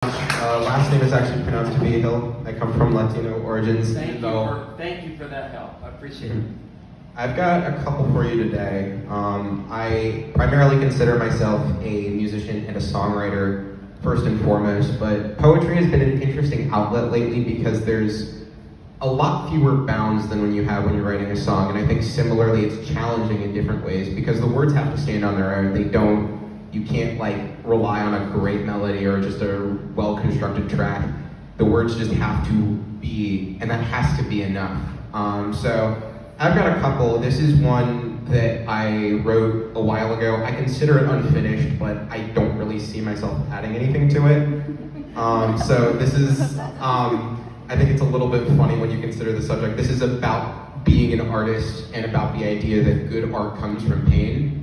Last name is actually pronounced to be Hill. I come from Latino origins. Thank you for that help. I appreciate it. I've got a couple for you today. I primarily consider myself a musician and a songwriter first and foremost, but poetry has been an interesting outlet lately because there's a lot fewer bounds than when you're writing a song, and I think similarly it's challenging in different ways because the words have to stand on their own. You can't rely on a great melody or just a well-constructed track. The words just have to be, and that has to be enough. So I've got a couple. This is one that I wrote a while ago. I consider it unfinished, but I don't really see myself adding anything to it. So this is, I think it's a little bit funny when you consider the subject. This is about being an artist and about the idea that good art comes from pain.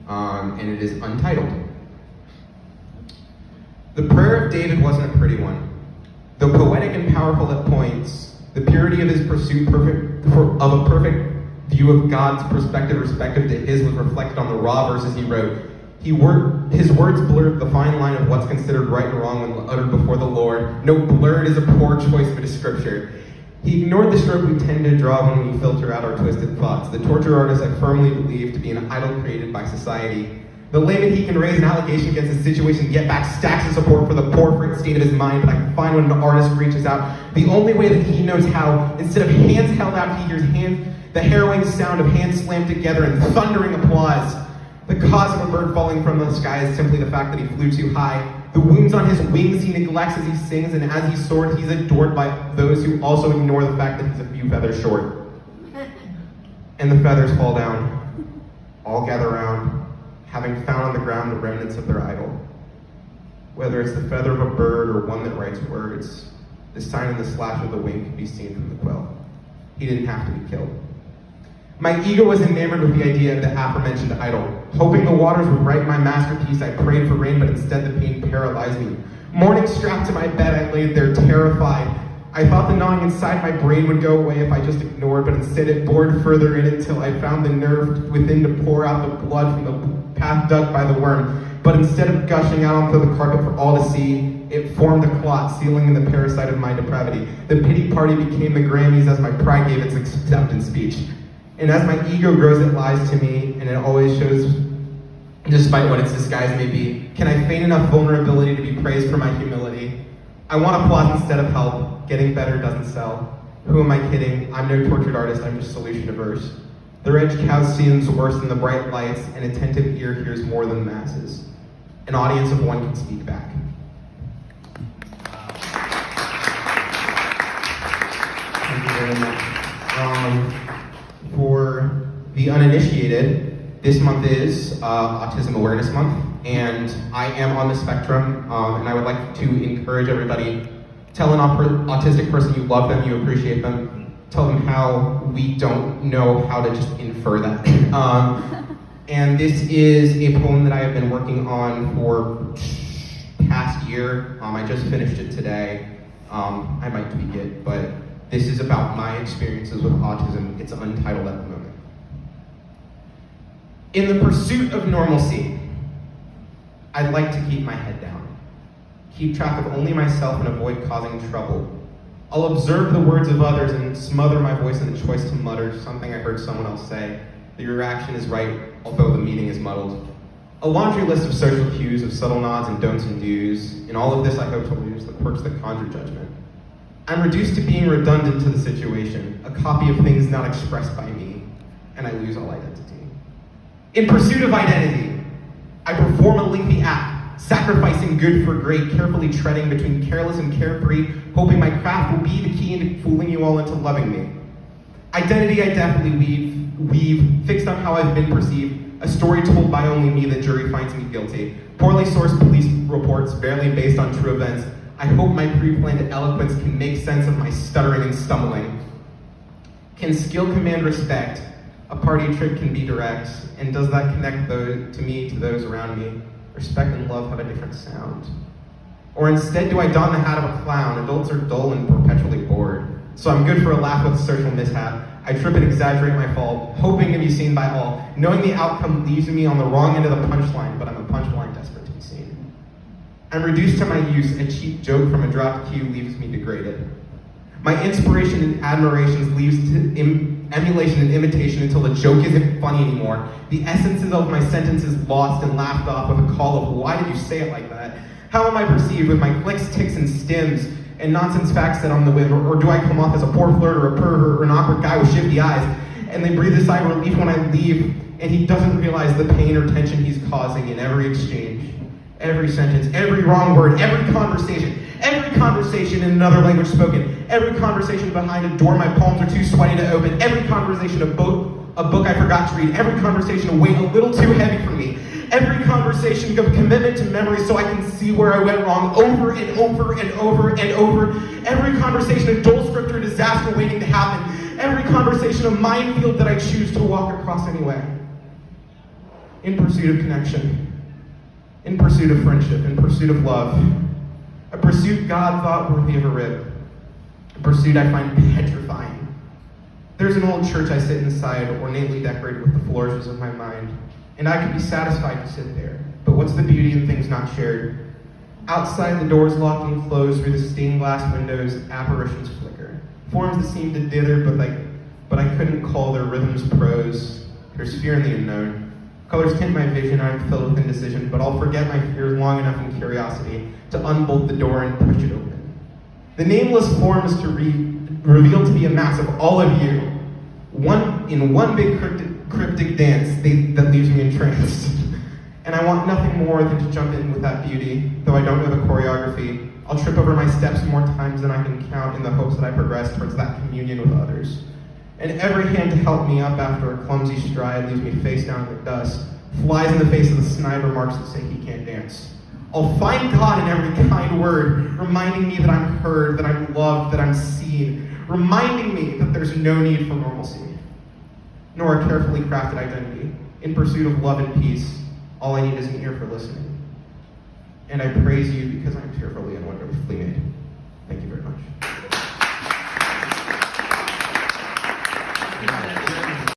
And it is untitled. The prayer of David wasn't a pretty one. Though poetic and powerful at points, the purity of his pursuit of a perfect view of God's perspective respective to his was reflected on the raw verses he wrote. His words blurred the fine line of what's considered right and wrong when uttered before the Lord. No, blurred is a poor choice of a scripture. He ignored the stroke we tend to draw when we filter out our twisted thoughts. The torture artist I firmly believe to be an idol created by society. The layman he can raise an allegation against his situation, get back stacks of support for the poor state of his mind, but I find when an artist reaches out, the only way that he knows how, instead of hands held out, he hears the harrowing sound of hands slammed together and thundering applause. The cause of a bird falling from the sky is simply the fact that he flew too high. The wounds on his wings he neglects as he sings, and as he soared, he's adored by those who also ignore the fact that he's a few feathers short. And the feathers fall down, all gather round, having found on the ground the remnants of their idol. Whether it's the feather of a bird or one that writes words, the sign and the slash of the wing can be seen from the quill. He didn't have to be killed. My ego was enamored with the idea of the aforementioned idol. Hoping the waters would write my masterpiece, I prayed for rain, but instead the pain paralyzed me. Morning strapped to my bed, I laid there terrified. I thought the gnawing inside my brain would go away if I just ignored, but instead it bored further in until I found the nerve within to pour out the blood from the path dug by the worm. But instead of gushing out onto the carpet for all to see, it formed a clot, sealing in the parasite of my depravity. The pity party became the Grammys as my pride gave its acceptance speech. And as my ego grows, it lies to me, and it always shows, despite what its disguise may be. Can I feign enough vulnerability to be praised for my humility? I want applause instead of help. Getting better doesn't sell. Who am I kidding? I'm no tortured artist, I'm just solution averse. The red cow seems worse than the bright lights, an attentive ear hears more than the masses. An audience of one can speak back. Thank you very much. For the uninitiated, this month is Autism Awareness Month, and I am on the spectrum, and I would like to encourage everybody, tell an autistic person you love them, you appreciate them, tell them how we don't know how to just infer that. And this is a poem that I have been working on for past year. I just finished it today. I might tweak it, but this is about my experiences with autism. It's untitled at the moment. In the pursuit of normalcy, I'd like to keep my head down, keep track of only myself and avoid causing trouble. I'll observe the words of others and smother my voice in the choice to mutter something I heard someone else say. The reaction is right, although the meaning is muddled. A laundry list of social cues of subtle nods and don'ts and do's. In all of this, I hope to lose the perks that conjure judgment. I'm reduced to being redundant to the situation, a copy of things not expressed by me, and I lose all identity. In pursuit of identity, I perform a lengthy act, sacrificing good for great, carefully treading between careless and carefree, hoping my craft will be the key into fooling you all into loving me. Identity I definitely weave, fixed on how I've been perceived, a story told by only me that jury finds me guilty. Poorly sourced police reports, barely based on true events. I hope my pre-planned eloquence can make sense of my stuttering and stumbling. Can skill command respect? A party trick can be direct. And does that connect to me to those around me? Respect and love have a different sound. Or instead, do I don the hat of a clown? Adults are dull and perpetually bored. So I'm good for a laugh with a social mishap. I trip and exaggerate my fall, hoping to be seen by all. Knowing the outcome leaves me on the wrong end of the punchline, but I'm a punchline desperate to be seen. I'm reduced to my use, a cheap joke from a dropped cue leaves me degraded. My inspiration and admiration leads to emulation and imitation until the joke isn't funny anymore. The essences of my sentence is lost and laughed off with a call of, why did you say it like that? How am I perceived with my clicks, ticks, and stims, and nonsense facts that on the whim? Or do I come off as a poor flirt or a pervert or an awkward guy with shifty eyes? And they breathe a sigh of relief when I leave, and he doesn't realize the pain or tension he's causing in every exchange, every sentence, every wrong word, every conversation in another language spoken, every conversation behind a door my palms are too sweaty to open, every conversation a book I forgot to read, every conversation a weight a little too heavy for me, every conversation of commitment to memory so I can see where I went wrong over and over and over and over, every conversation a dull script or disaster waiting to happen, every conversation a minefield that I choose to walk across anyway. In pursuit of connection, in pursuit of friendship, in pursuit of love, a pursuit God thought worthy of a rib, a pursuit I find petrifying. There's an old church I sit inside, ornately decorated with the flourishes of my mind, and I could be satisfied to sit there, but what's the beauty in things not shared? Outside, the doors locked and closed, through the stained glass windows, apparitions flicker. Forms that seem to dither, but I couldn't call their rhythms prose. There's fear in the unknown. Colors tint my vision, I'm filled with indecision, but I'll forget my fears long enough in curiosity to unbolt the door and push it open. The nameless form is to reveal to be a mass of all of you, in one big cryptic dance that leaves me entranced. And I want nothing more than to jump in with that beauty, though I don't know the choreography. I'll trip over my steps more times than I can count in the hopes that I progress towards that communion with others. And every hand to help me up after a clumsy stride leaves me face down in the dust, flies in the face of the snide remarks that say he can't dance. I'll find God in every kind word, reminding me that I'm heard, that I'm loved, that I'm seen, reminding me that there's no need for normalcy, nor a carefully crafted identity. In pursuit of love and peace, all I need is an ear for listening. And I praise you because I'm fearfully and wonderfully made.